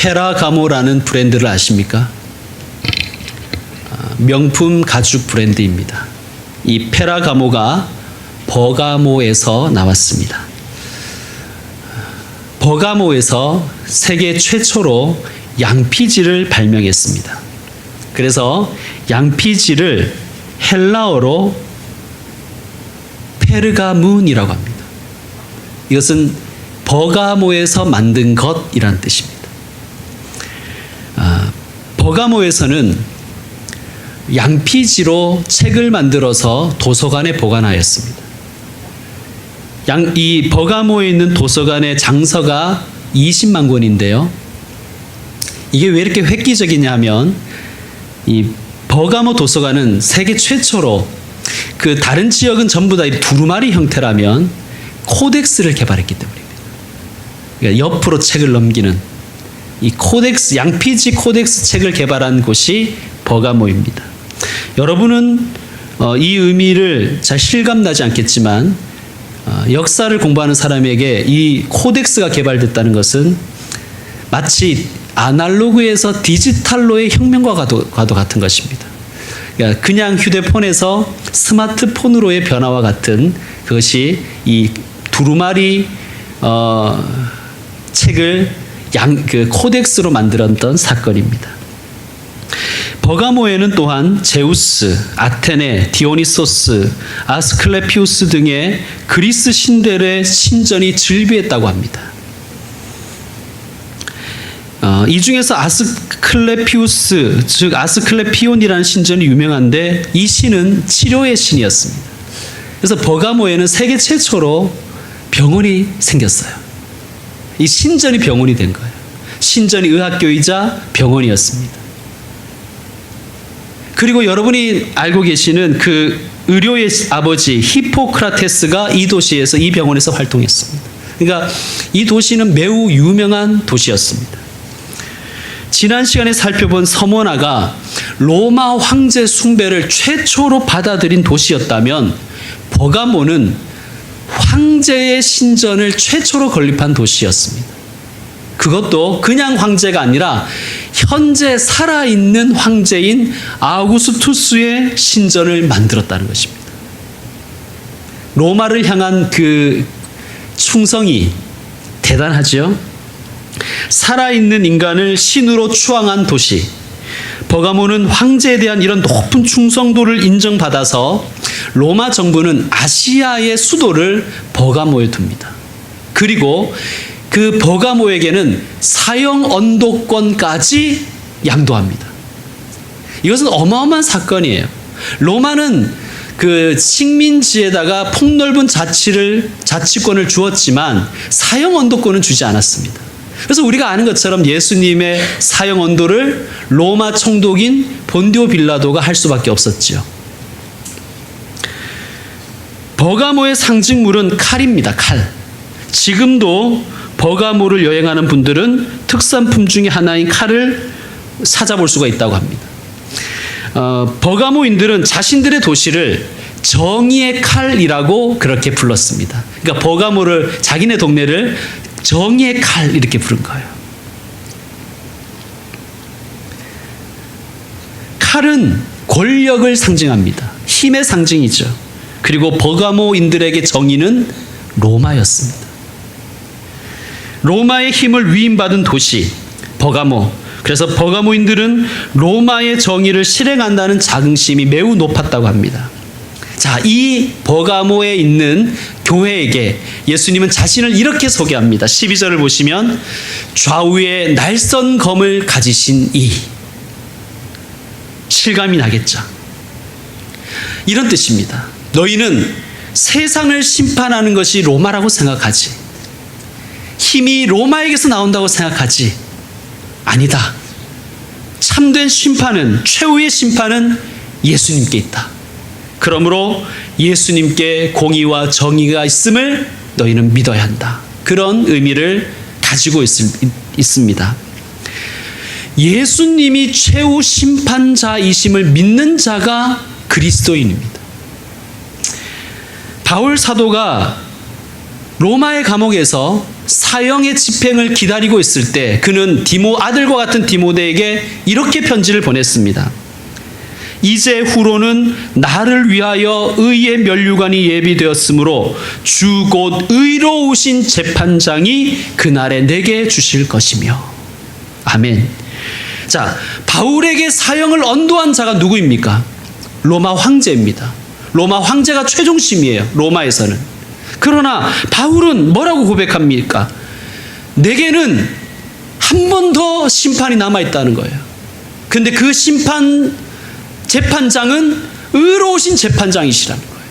페라가모라는 브랜드를 아십니까? 명품 가죽 브랜드입니다. 이 페라가모가 버가모에서 나왔습니다. 버가모에서 세계 최초로 양피지를 발명했습니다. 그래서 양피지를 헬라어로 페르가문이라고 합니다. 이것은 버가모에서 만든 것이란 뜻입니다. 버가모에서는 양피지로 책을 만들어서 도서관에 보관하였습니다. 이 버가모에 있는 도서관의 장서가 20만 권인데요. 이게 왜 이렇게 획기적이냐면 이 버가모 도서관은 세계 최초로 그 다른 지역은 전부 다 두루마리 형태라면 코덱스를 개발했기 때문입니다. 그러니까 옆으로 책을 넘기는 이 코덱스, 양피지 코덱스 책을 개발한 곳이 버가모입니다. 여러분은 이 의미를 잘 실감나지 않겠지만 역사를 공부하는 사람에게 이 코덱스가 개발됐다는 것은 마치 아날로그에서 디지털로의 혁명과도 같은 것입니다. 그러니까 그냥 휴대폰에서 스마트폰으로의 변화와 같은 그것이 이 두루마리 책을 그 코덱스로 만들었던 사건입니다. 버가모에는 또한 제우스, 아테네, 디오니소스, 아스클레피우스 등의 그리스 신들의 신전이 즐비했다고 합니다. 이 중에서 아스클레피우스, 즉 아스클레피온이라는 신전이 유명한데 이 신은 치료의 신이었습니다. 그래서 버가모에는 세계 최초로 병원이 생겼어요. 이 신전이 병원이 된 거예요. 신전이 의학교이자 병원이었습니다. 그리고 여러분이 알고 계시는 그 의료의 아버지 히포크라테스가 이 도시에서, 이 병원에서 활동했습니다. 그러니까 이 도시는 매우 유명한 도시였습니다. 지난 시간에 살펴본 서모나가 로마 황제 숭배를 최초로 받아들인 도시였다면 버가모는 황제의 신전을 최초로 건립한 도시였습니다. 그것도 그냥 황제가 아니라 현재 살아있는 황제인 아우구스투스의 신전을 만들었다는 것입니다. 로마를 향한 그 충성이 대단하죠. 살아있는 인간을 신으로 추앙한 도시. 버가모는 황제에 대한 이런 높은 충성도를 인정받아서 로마 정부는 아시아의 수도를 버가모에 둡니다. 그리고 그 버가모에게는 사형 언도권까지 양도합니다. 이것은 어마어마한 사건이에요. 로마는 그 식민지에다가 폭넓은 자치권을 주었지만 사형 언도권은 주지 않았습니다. 그래서 우리가 아는 것처럼 예수님의 사형 언도를 로마 총독인 본디오 빌라도가 할 수밖에 없었지요. 버가모의 상징물은 칼입니다. 칼. 지금도 버가모를 여행하는 분들은 특산품 중에 하나인 칼을 찾아볼 수가 있다고 합니다. 버가모인들은 자신들의 도시를 정의의 칼이라고 그렇게 불렀습니다. 그러니까 버가모를, 자기네 동네를 정의의 칼 이렇게 부른 거예요. 칼은 권력을 상징합니다. 힘의 상징이죠. 그리고 버가모인들에게 정의는 로마였습니다. 로마의 힘을 위임받은 도시 버가모. 그래서 버가모인들은 로마의 정의를 실행한다는 자긍심이 매우 높았다고 합니다. 자, 이 버가모에 있는 교회에게 예수님은 자신을 이렇게 소개합니다. 12절을 보시면 좌우에 날선 검을 가지신 이. 실감이 나겠죠. 이런 뜻입니다. 너희는 세상을 심판하는 것이 로마라고 생각하지. 힘이 로마에게서 나온다고 생각하지. 아니다. 참된 심판은, 최후의 심판은 예수님께 있다. 그러므로 예수님께 공의와 정의가 있음을 너희는 믿어야 한다. 그런 의미를 가지고 있습니다. 예수님이 최후 심판자이심을 믿는 자가 그리스도인입니다. 바울 사도가 로마의 감옥에서 사형의 집행을 기다리고 있을 때 그는 아들과 같은 디모데에게 이렇게 편지를 보냈습니다. 이제 후로는 나를 위하여 의의 면류관이 예비되었으므로 주 곧 의로우신 재판장이 그날에 내게 주실 것이며. 아멘. 자, 바울에게 사형을 언도한 자가 누구입니까? 로마 황제입니다. 로마 황제가 최종심이에요, 로마에서는. 그러나 바울은 뭐라고 고백합니까? 내게는 한 번 더 심판이 남아있다는 거예요. 근데 그 재판장은 의로우신 재판장이시라는 거예요.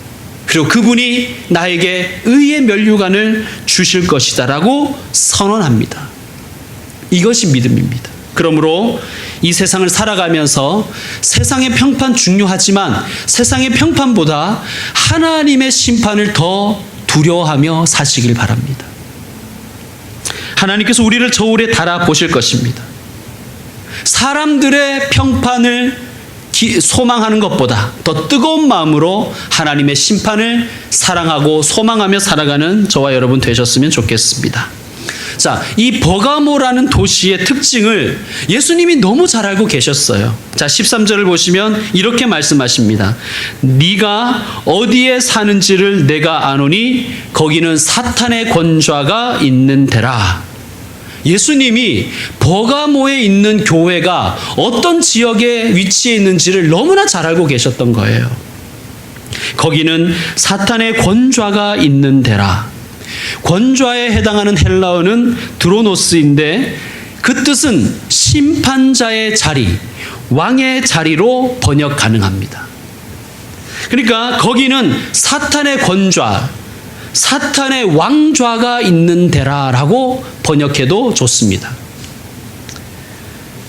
그리고 그분이 나에게 의의 면류관을 주실 것이다라고 선언합니다. 이것이 믿음입니다. 그러므로 이 세상을 살아가면서 세상의 평판 중요하지만 세상의 평판보다 하나님의 심판을 더 두려워하며 사시길 바랍니다. 하나님께서 우리를 저울에 달아 보실 것입니다. 사람들의 평판을 소망하는 것보다 더 뜨거운 마음으로 하나님의 심판을 사랑하고 소망하며 살아가는 저와 여러분 되셨으면 좋겠습니다. 자, 이 버가모라는 도시의 특징을 예수님이 너무 잘 알고 계셨어요. 자, 13절을 보시면 이렇게 말씀하십니다. 네가 어디에 사는지를 내가 아노니 거기는 사탄의 권좌가 있는 데라. 예수님이 버가모에 있는 교회가 어떤 지역에 위치해 있는지를 너무나 잘 알고 계셨던 거예요. 거기는 사탄의 권좌가 있는 데라. 권좌에 해당하는 헬라어는 드로노스인데 그 뜻은 심판자의 자리, 왕의 자리로 번역 가능합니다. 그러니까 거기는 사탄의 권좌, 사탄의 왕좌가 있는 데라라고 번역해도 좋습니다.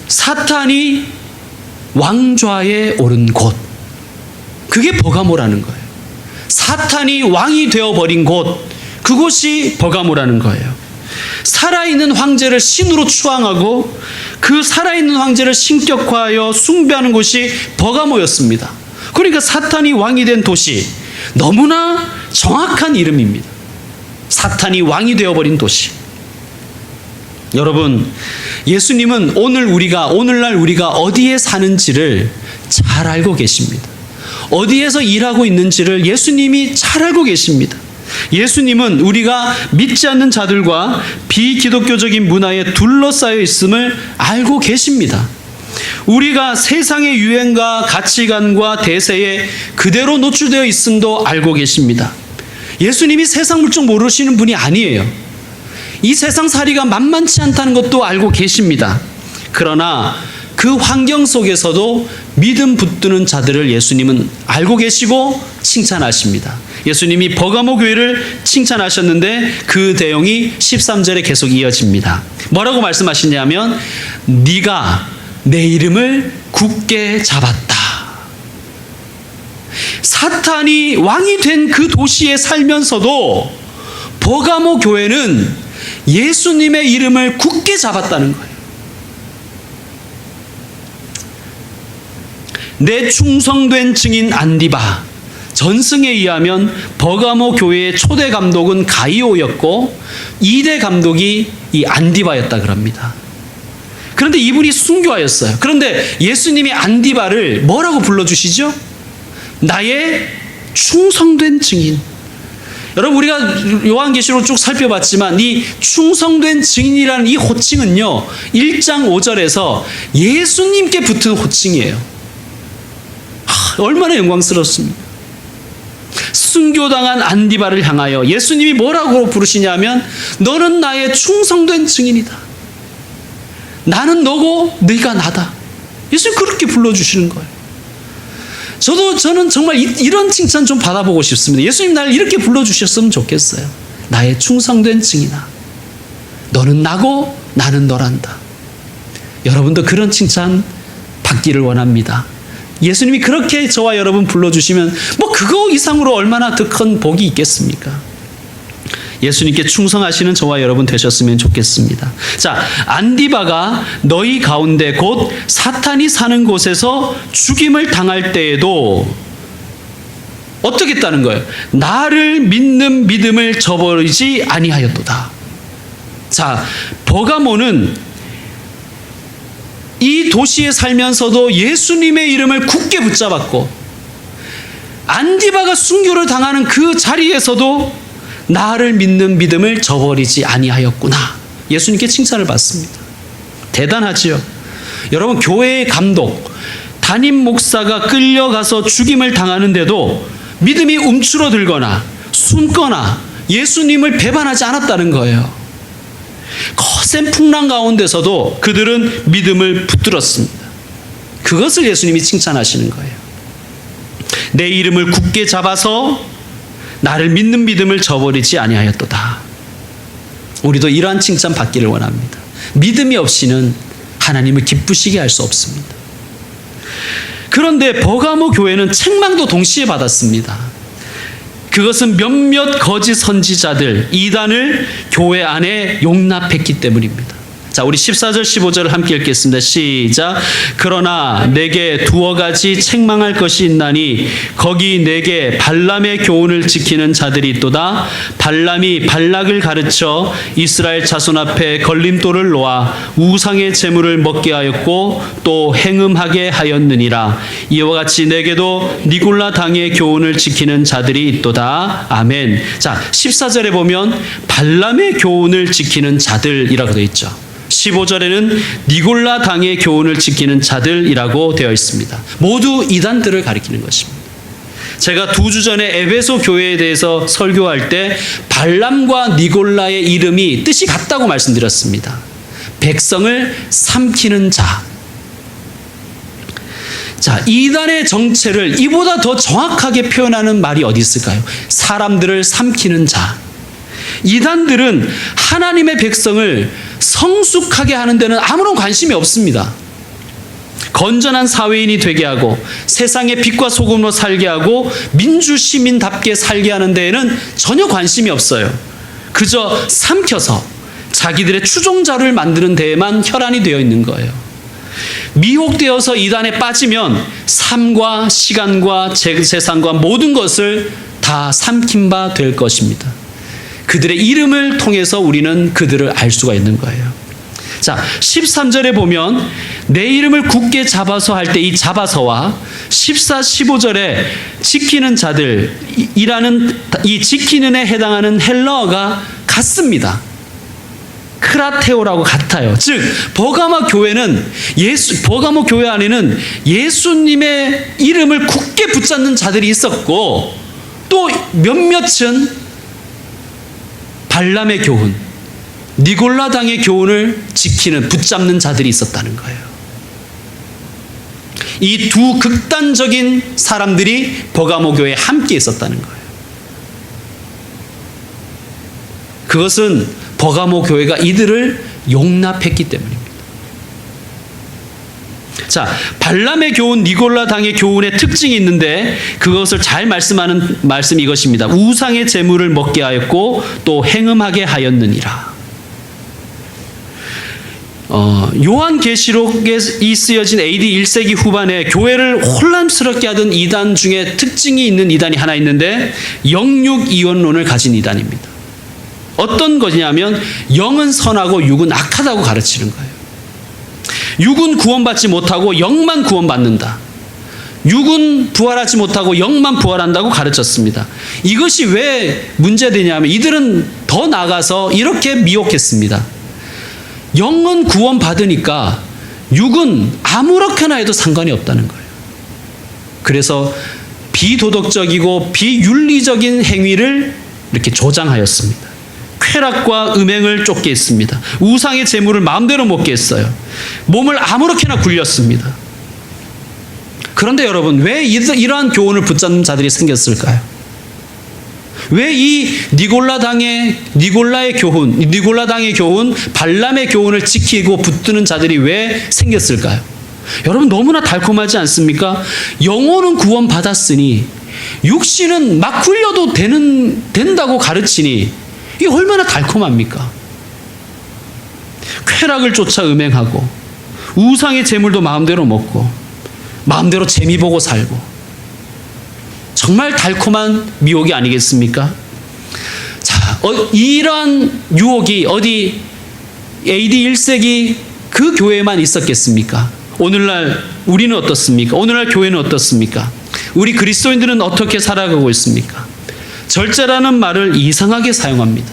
사탄이 왕좌에 오른 곳, 그게 버가모라는 거예요. 사탄이 왕이 되어버린 곳, 그곳이 버가모라는 거예요. 살아있는 황제를 신으로 추앙하고 그 살아있는 황제를 신격화하여 숭배하는 곳이 버가모였습니다. 그러니까 사탄이 왕이 된 도시, 너무나 정확한 이름입니다. 사탄이 왕이 되어버린 도시. 여러분, 예수님은 오늘날 우리가 어디에 사는지를 잘 알고 계십니다. 어디에서 일하고 있는지를 예수님이 잘 알고 계십니다. 예수님은 우리가 믿지 않는 자들과 비기독교적인 문화에 둘러싸여 있음을 알고 계십니다. 우리가 세상의 유행과 가치관과 대세에 그대로 노출되어 있음도 알고 계십니다. 예수님이 세상 물정 모르시는 분이 아니에요. 이 세상 살이가 만만치 않다는 것도 알고 계십니다. 그러나 그 환경 속에서도 믿음 붙드는 자들을 예수님은 알고 계시고 칭찬하십니다. 예수님이 버가모 교회를 칭찬하셨는데 그 내용이 13절에 계속 이어집니다. 뭐라고 말씀하시냐면 네가 내 이름을 굳게 잡았다. 사탄이 왕이 된 그 도시에 살면서도 버가모 교회는 예수님의 이름을 굳게 잡았다는 거예요. 내 충성된 증인 안디바, 전승에 의하면 버가모 교회의 초대 감독은 가이오였고 2대 감독이 이 안디바였다 그럽니다. 그런데 이분이 순교하였어요. 그런데 예수님이 안디바를 뭐라고 불러주시죠? 나의 충성된 증인. 여러분, 우리가 요한계시록 쭉 살펴봤지만 이 충성된 증인이라는 이 호칭은요, 1장 5절에서 예수님께 붙은 호칭이에요. 얼마나 영광스럽습니까? 순교당한 안디바를 향하여 예수님이 뭐라고 부르시냐면 너는 나의 충성된 증인이다. 나는 너고 네가 나다. 예수님 그렇게 불러주시는 거예요. 저는 정말 이런 칭찬 좀 받아보고 싶습니다. 예수님 나를 이렇게 불러주셨으면 좋겠어요. 나의 충성된 증인아. 너는 나고 나는 너란다. 여러분도 그런 칭찬 받기를 원합니다. 예수님이 그렇게 저와 여러분 불러주시면 뭐 그거 이상으로 얼마나 더 큰 복이 있겠습니까? 예수님께 충성하시는 저와 여러분 되셨으면 좋겠습니다. 자, 안디바가 너희 가운데 곧 사탄이 사는 곳에서 죽임을 당할 때에도 어떻게 했다는 거예요? 나를 믿는 믿음을 저버리지 아니하였도다. 자, 버가모는 이 도시에 살면서도 예수님의 이름을 굳게 붙잡았고, 안디바가 순교를 당하는 그 자리에서도 나를 믿는 믿음을 저버리지 아니하였구나. 예수님께 칭찬을 받습니다. 대단하지요. 여러분, 교회의 감독, 담임 목사가 끌려가서 죽임을 당하는데도 믿음이 움츠러들거나 숨거나 예수님을 배반하지 않았다는 거예요. 거센 풍랑 가운데서도 그들은 믿음을 붙들었습니다. 그것을 예수님이 칭찬하시는 거예요. 내 이름을 굳게 잡아서 나를 믿는 믿음을 저버리지 아니하였도다. 우리도 이러한 칭찬 받기를 원합니다. 믿음이 없이는 하나님을 기쁘시게 할 수 없습니다. 그런데 버가모 교회는 책망도 동시에 받았습니다. 그것은 몇몇 거짓 선지자들, 이단을 교회 안에 용납했기 때문입니다. 자, 우리 14절 15절을 함께 읽겠습니다. 시작. 그러나 내게 두어 가지 책망할 것이 있나니 거기 내게 발람의 교훈을 지키는 자들이 있도다. 발람이 발락을 가르쳐 이스라엘 자손 앞에 걸림돌을 놓아 우상의 제물을 먹게 하였고 또 행음하게 하였느니라. 이와 같이 내게도 니골라 당의 교훈을 지키는 자들이 있도다. 아멘. 자, 14절에 보면 발람의 교훈을 지키는 자들이라고 되어 있죠. 15절에는 니골라 당의 교훈을 지키는 자들이라고 되어 있습니다. 모두 이단들을 가리키는 것입니다. 제가 2주 전에 에베소 교회에 대해서 설교할 때 발람과 니골라의 이름이 뜻이 같다고 말씀드렸습니다. 백성을 삼키는 자. 자, 이단의 정체를 이보다 더 정확하게 표현하는 말이 어디 있을까요? 사람들을 삼키는 자. 이단들은 하나님의 백성을 성숙하게 하는 데는 아무런 관심이 없습니다. 건전한 사회인이 되게 하고 세상의 빛과 소금으로 살게 하고 민주 시민답게 살게 하는 데에는 전혀 관심이 없어요. 그저 삼켜서 자기들의 추종자를 만드는 데에만 혈안이 되어 있는 거예요. 미혹되어서 이단에 빠지면 삶과 시간과 재산과 모든 것을 다 삼킨 바 될 것입니다. 그들의 이름을 통해서 우리는 그들을 알 수가 있는 거예요. 자, 13절에 보면 내 이름을 굳게 잡아서 할 때 이 잡아서와 14, 15절에 지키는 자들이라는 이 지키는에 해당하는 헬라어가 같습니다. 크라테오라고 같아요. 즉 버가모 교회는 버가모 교회 안에는 예수님의 이름을 굳게 붙잡는 자들이 있었고 또 몇몇은 발람의 교훈, 니골라 당의 교훈을 지키는 붙잡는 자들이 있었다는 거예요. 이 두 극단적인 사람들이 버가모 교회에 함께 있었다는 거예요. 그것은 버가모 교회가 이들을 용납했기 때문입니다. 자, 발람의 교훈, 니골라 당의 교훈의 특징이 있는데 그것을 잘 말씀하는 말씀이 이것입니다. 우상의 제물을 먹게 하였고 또 행음하게 하였느니라. 요한계시록에 쓰여진 AD 1세기 후반에 교회를 혼란스럽게 하던 이단 중에 특징이 있는 이단이 하나 있는데 영육이원론을 가진 이단입니다. 어떤 거냐면 영은 선하고 육은 악하다고 가르치는 거예요. 육은 구원받지 못하고 영만 구원받는다. 육은 부활하지 못하고 영만 부활한다고 가르쳤습니다. 이것이 왜 문제되냐면 이들은 더 나아가서 이렇게 미혹했습니다. 영은 구원받으니까 육은 아무렇게나 해도 상관이 없다는 거예요. 그래서 비도덕적이고 비윤리적인 행위를 이렇게 조장하였습니다. 쾌락과 음행을 쫓게 했습니다. 우상의 재물을 마음대로 먹게 했어요. 몸을 아무렇게나 굴렸습니다. 그런데 여러분, 왜 이러한 교훈을 붙잡는 자들이 생겼을까요? 왜 이 니골라 당의 교훈, 발람의 교훈을 지키고 붙드는 자들이 왜 생겼을까요? 여러분, 너무나 달콤하지 않습니까? 영혼은 구원받았으니 육신은 막 굴려도 된다고 가르치니 이게 얼마나 달콤합니까? 쾌락을 쫓아 음행하고 우상의 재물도 마음대로 먹고 마음대로 재미 보고 살고 정말 달콤한 미혹이 아니겠습니까? 자, 이러한 유혹이 어디 AD 1세기 그 교회만 있었겠습니까? 오늘날 우리는 어떻습니까? 오늘날 교회는 어떻습니까? 우리 그리스도인들은 어떻게 살아가고 있습니까? 절제라는 말을 이상하게 사용합니다.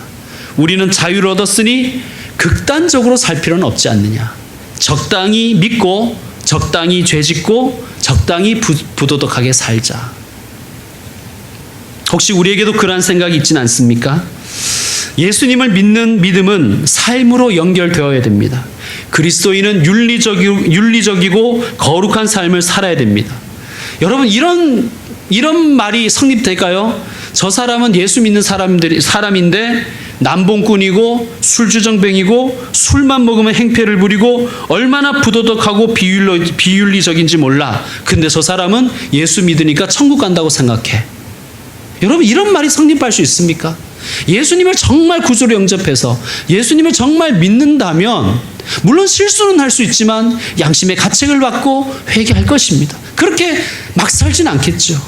우리는 자유를 얻었으니 극단적으로 살 필요는 없지 않느냐. 적당히 믿고 적당히 죄짓고 적당히 부도덕하게 살자. 혹시 우리에게도 그러한 생각이 있지는 않습니까? 예수님을 믿는 믿음은 삶으로 연결되어야 됩니다. 그리스도인은 윤리적이고 거룩한 삶을 살아야 됩니다. 여러분, 이런 말이 성립될까요? 저 사람은 예수 믿는 사람인데 남봉꾼이고 술주정뱅이고 술만 먹으면 행패를 부리고 얼마나 부도덕하고 비윤리적인지 몰라. 근데 저 사람은 예수 믿으니까 천국 간다고 생각해. 여러분, 이런 말이 성립할 수 있습니까? 예수님을 정말 구주로 영접해서 예수님을 정말 믿는다면 물론 실수는 할 수 있지만 양심의 가책을 받고 회개할 것입니다. 그렇게 막 살지는 않겠죠.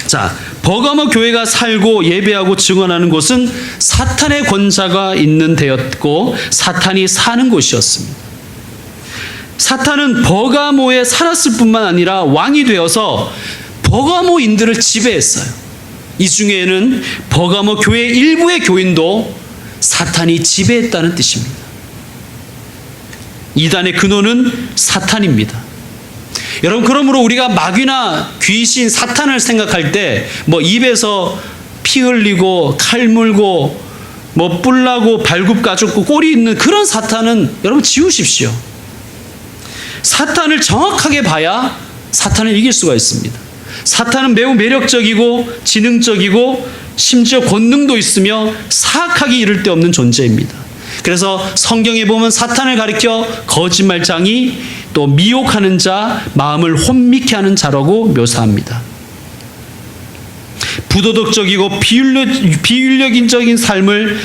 자, 버가모 교회가 살고 예배하고 증언하는 곳은 사탄의 권자가 있는 데였고 사탄이 사는 곳이었습니다. 사탄은 버가모에 살았을 뿐만 아니라 왕이 되어서 버가모인들을 지배했어요. 이 중에는 버가모 교회 일부의 교인도 사탄이 지배했다는 뜻입니다. 이단의 근원은 사탄입니다. 여러분, 그러므로 우리가 마귀나 귀신, 사탄을 생각할 때 입에서 피 흘리고 칼 물고 뿔 나고 발굽 까죽고 꼬리 있는 그런 사탄은 여러분 지우십시오. 사탄을 정확하게 봐야 사탄을 이길 수가 있습니다. 사탄은 매우 매력적이고 지능적이고 심지어 권능도 있으며 사악하기 이를 데 없는 존재입니다. 그래서 성경에 보면 사탄을 가리켜 거짓말장이, 또 미혹하는 자, 마음을 혼미케 하는 자라고 묘사합니다. 부도덕적이고 비윤리적인 삶을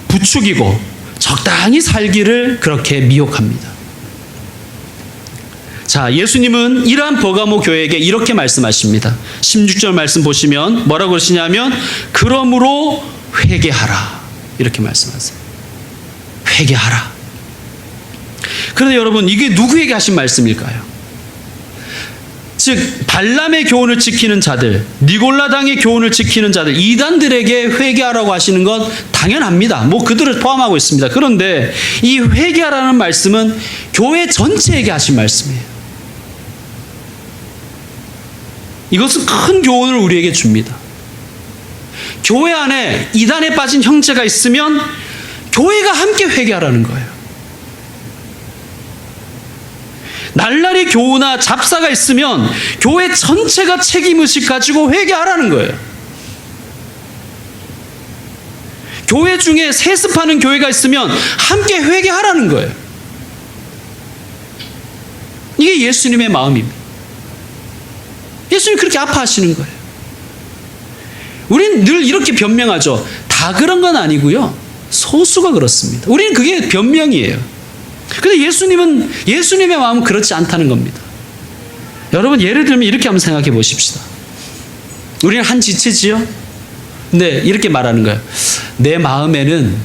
부추기고 적당히 살기를 그렇게 미혹합니다. 자, 예수님은 이러한 버가모 교회에게 이렇게 말씀하십니다. 16절 말씀 보시면 뭐라고 그러시냐면 그러므로 회개하라, 이렇게 말씀하세요. 회개하라. 그런데 여러분, 이게 누구에게 하신 말씀일까요? 즉 발람의 교훈을 지키는 자들, 니골라당의 교훈을 지키는 자들, 이단들에게 회개하라고 하시는 건 당연합니다. 그들을 포함하고 있습니다. 그런데 이 회개하라는 말씀은 교회 전체에게 하신 말씀이에요. 이것은 큰 교훈을 우리에게 줍니다. 교회 안에 이단에 빠진 형제가 있으면 교회가 함께 회개하라는 거예요. 날라리 교우나 잡사가 있으면 교회 전체가 책임의식 가지고 회개하라는 거예요. 교회 중에 세습하는 교회가 있으면 함께 회개하라는 거예요. 이게 예수님의 마음입니다. 예수님이 그렇게 아파하시는 거예요. 우리는 늘 이렇게 변명하죠. 다 그런 건 아니고요, 소수가 그렇습니다. 우리는 그게 변명이에요. 근데 예수님의 마음은 그렇지 않다는 겁니다. 여러분, 예를 들면 이렇게 한번 생각해 보십시다. 우리는 한 지체지요? 근데 이렇게 말하는 거예요. 내 마음에는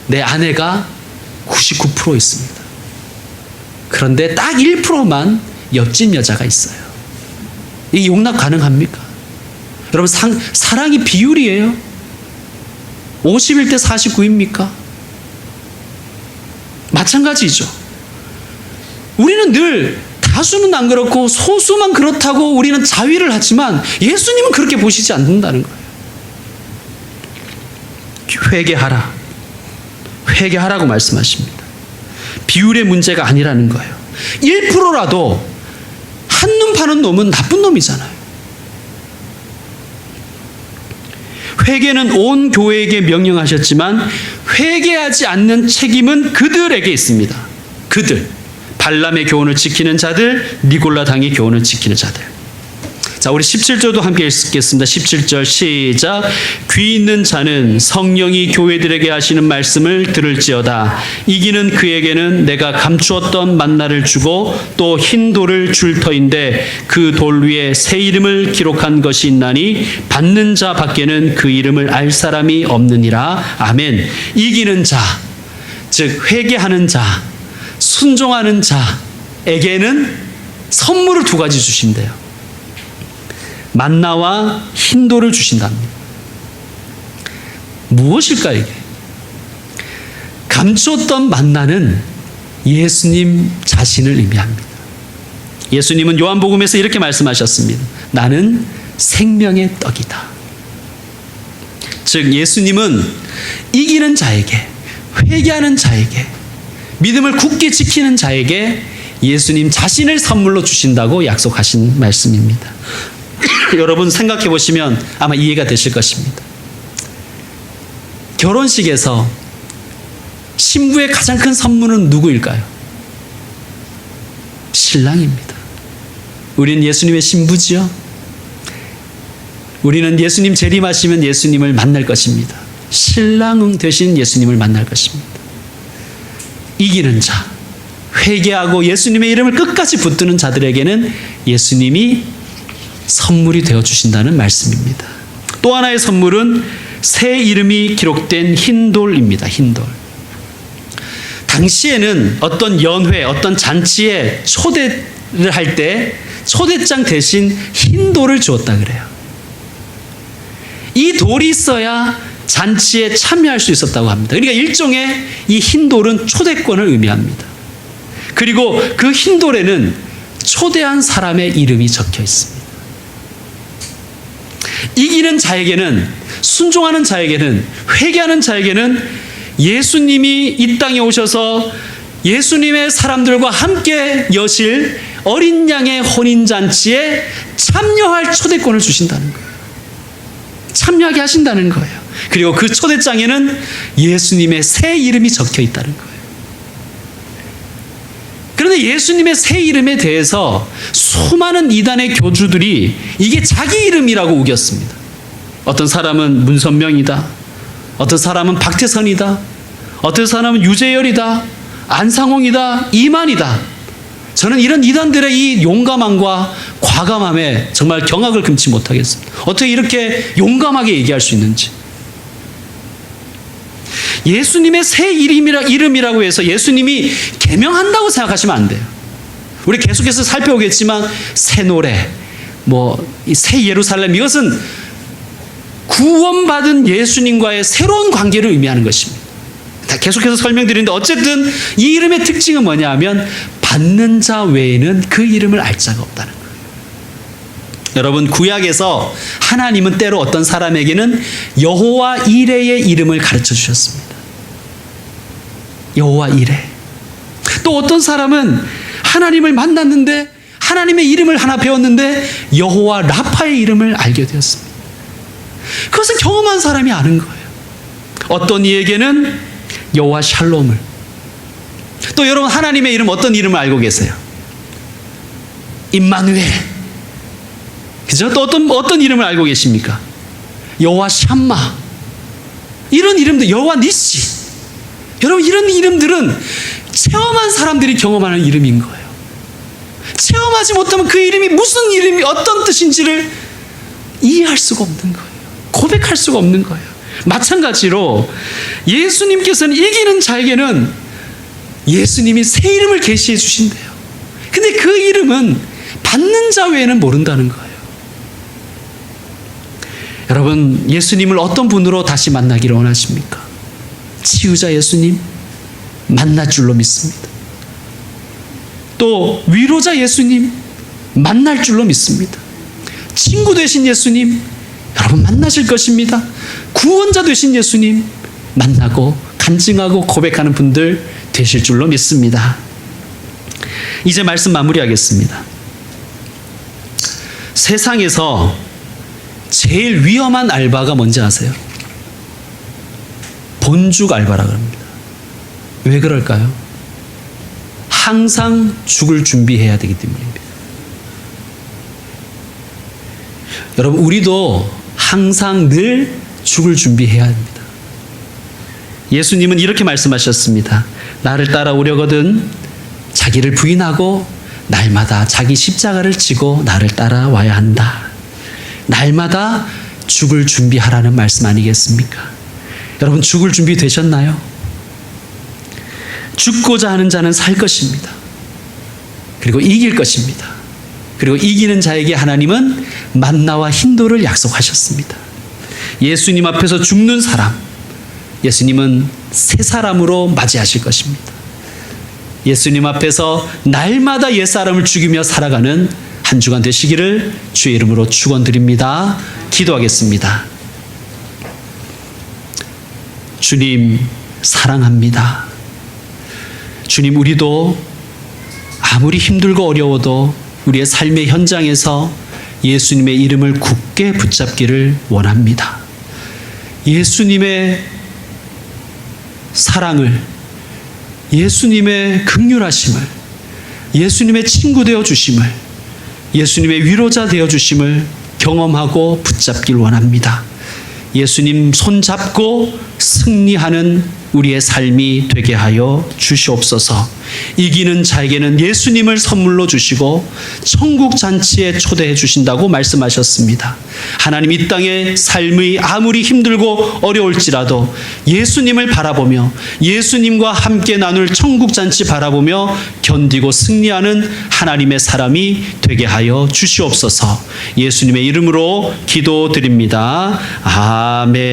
내 아내가 99% 있습니다. 그런데 딱 1%만 옆집 여자가 있어요. 이게 용납 가능합니까? 여러분, 사랑이 비율이에요? 51대 49입니까? 마찬가지죠. 우리는 늘 다수는 안 그렇고 소수만 그렇다고 우리는 자위를 하지만 예수님은 그렇게 보시지 않는다는 거예요. 회개하라. 회개하라고 말씀하십니다. 비율의 문제가 아니라는 거예요. 1%라도 한눈 파는 놈은 나쁜 놈이잖아요. 회개는 온 교회에게 명령하셨지만 회개하지 않는 책임은 그들에게 있습니다. 그들, 발람의 교훈을 지키는 자들, 니골라당의 교훈을 지키는 자들. 자, 우리 17절도 함께 읽겠습니다. 17절 시작. 귀 있는 자는 성령이 교회들에게 하시는 말씀을 들을지어다. 이기는 그에게는 내가 감추었던 만나를 주고 또 흰 돌을 줄 터인데 그 돌 위에 새 이름을 기록한 것이 있나니 받는 자 밖에는 그 이름을 알 사람이 없느니라. 아멘. 이기는 자, 즉 회개하는 자, 순종하는 자에게는 선물을 두 가지 주신대요. 만나와 흰돌을 주신답니다. 무엇일까 이게? 감추었던 만나는 예수님 자신을 의미합니다. 예수님은 요한복음에서 이렇게 말씀하셨습니다. 나는 생명의 떡이다. 즉 예수님은 이기는 자에게, 회개하는 자에게, 믿음을 굳게 지키는 자에게 예수님 자신을 선물로 주신다고 약속하신 말씀입니다. 여러분 생각해 보시면 아마 이해가 되실 것입니다. 결혼식에서 신부의 가장 큰 선물은 누구일까요? 신랑입니다. 우리는 예수님의 신부지요. 우리는 예수님 재림하시면 예수님을 만날 것입니다. 신랑 되신 예수님을 만날 것입니다. 이기는 자, 회개하고 예수님의 이름을 끝까지 붙드는 자들에게는 예수님이 선물이 되어주신다는 말씀입니다. 또 하나의 선물은 새 이름이 기록된 흰돌입니다. 흰돌. 당시에는 어떤 연회, 어떤 잔치에 초대를 할 때 초대장 대신 흰돌을 주었다 그래요. 이 돌이 있어야 잔치에 참여할 수 있었다고 합니다. 그러니까 일종의 이 흰돌은 초대권을 의미합니다. 그리고 그 흰돌에는 초대한 사람의 이름이 적혀 있습니다. 이기는 자에게는, 순종하는 자에게는, 회개하는 자에게는 예수님이 이 땅에 오셔서 예수님의 사람들과 함께 여실 어린 양의 혼인잔치에 참여할 초대권을 주신다는 거예요. 참여하게 하신다는 거예요. 그리고 그 초대장에는 예수님의 새 이름이 적혀 있다는 거예요. 그런데 예수님의 새 이름에 대해서 수많은 이단의 교주들이 이게 자기 이름이라고 우겼습니다. 어떤 사람은 문선명이다. 어떤 사람은 박태선이다. 어떤 사람은 유재열이다. 안상홍이다. 이만이다. 저는 이런 이단들의 이 용감함과 과감함에 정말 경악을 금치 못하겠습니다. 어떻게 이렇게 용감하게 얘기할 수 있는지. 예수님의 새 이름이라고 해서 예수님이 계명한다고 생각하시면 안 돼요. 우리 계속해서 살펴보겠지만 새 노래, 새 예루살렘, 이것은 구원받은 예수님과의 새로운 관계를 의미하는 것입니다. 계속해서 설명드리는데 어쨌든 이 이름의 특징은 뭐냐 하면 받는 자 외에는 그 이름을 알 자가 없다는 거예요. 여러분 구약에서 하나님은 때로 어떤 사람에게는 여호와 이레의 이름을 가르쳐 주셨습니다. 여호와 이레. 또 어떤 사람은 하나님을 만났는데 하나님의 이름을 하나 배웠는데 여호와 라파의 이름을 알게 되었습니다. 그것은 경험한 사람이 아는 거예요. 어떤 이에게는 여호와 샬롬을, 또 여러분 하나님의 이름 어떤 이름을 알고 계세요? 임마누엘. 그죠? 또 어떤 이름을 알고 계십니까? 여호와 샴마. 이런 이름들, 여호와 니시. 여러분 이런 이름들은 체험한 사람들이 경험하는 이름인 거예요. 체험하지 못하면 그 이름이 무슨 이름이 어떤 뜻인지를 이해할 수가 없는 거예요. 고백할 수가 없는 거예요. 마찬가지로 예수님께서는 이기는 자에게는 예수님이 새 이름을 계시해 주신대요. 근데 그 이름은 받는 자 외에는 모른다는 거예요. 여러분 예수님을 어떤 분으로 다시 만나기를 원하십니까? 치유자 예수님 만날 줄로 믿습니다. 또 위로자 예수님 만날 줄로 믿습니다. 친구 되신 예수님 여러분 만나실 것입니다. 구원자 되신 예수님 만나고 간증하고 고백하는 분들 되실 줄로 믿습니다. 이제 말씀 마무리하겠습니다. 세상에서 제일 위험한 알바가 뭔지 아세요? 본죽 알바라고 합니다. 왜 그럴까요? 항상 죽을 준비해야 되기 때문입니다. 여러분, 우리도 항상 늘 죽을 준비해야 합니다. 예수님은 이렇게 말씀하셨습니다. 나를 따라오려거든 자기를 부인하고 날마다 자기 십자가를 지고 나를 따라와야 한다. 날마다 죽을 준비하라는 말씀 아니겠습니까? 여러분, 죽을 준비 되셨나요? 죽고자 하는 자는 살 것입니다. 그리고 이길 것입니다. 그리고 이기는 자에게 하나님은 만나와 흰돌을 약속하셨습니다. 예수님 앞에서 죽는 사람, 예수님은 새 사람으로 맞이하실 것입니다. 예수님 앞에서 날마다 옛사람을 죽이며 살아가는 한 주간 되시기를 주의 이름으로 축원드립니다. 기도하겠습니다. 주님, 사랑합니다. 주님, 우리도 아무리 힘들고 어려워도 우리의 삶의 현장에서 예수님의 이름을 굳게 붙잡기를 원합니다. 예수님의 사랑을, 예수님의 긍휼하심을, 예수님의 친구 되어 주심을, 예수님의 위로자 되어 주심을 경험하고 붙잡길 원합니다. 예수님 손잡고 승리하는 우리의 삶이 되게 하여 주시옵소서. 이기는 자에게는 예수님을 선물로 주시고 천국 잔치에 초대해 주신다고 말씀하셨습니다. 하나님, 이 땅의 삶이 아무리 힘들고 어려울지라도 예수님을 바라보며 예수님과 함께 나눌 천국 잔치 바라보며 견디고 승리하는 하나님의 사람이 되게 하여 주시옵소서. 예수님의 이름으로 기도드립니다. 아멘.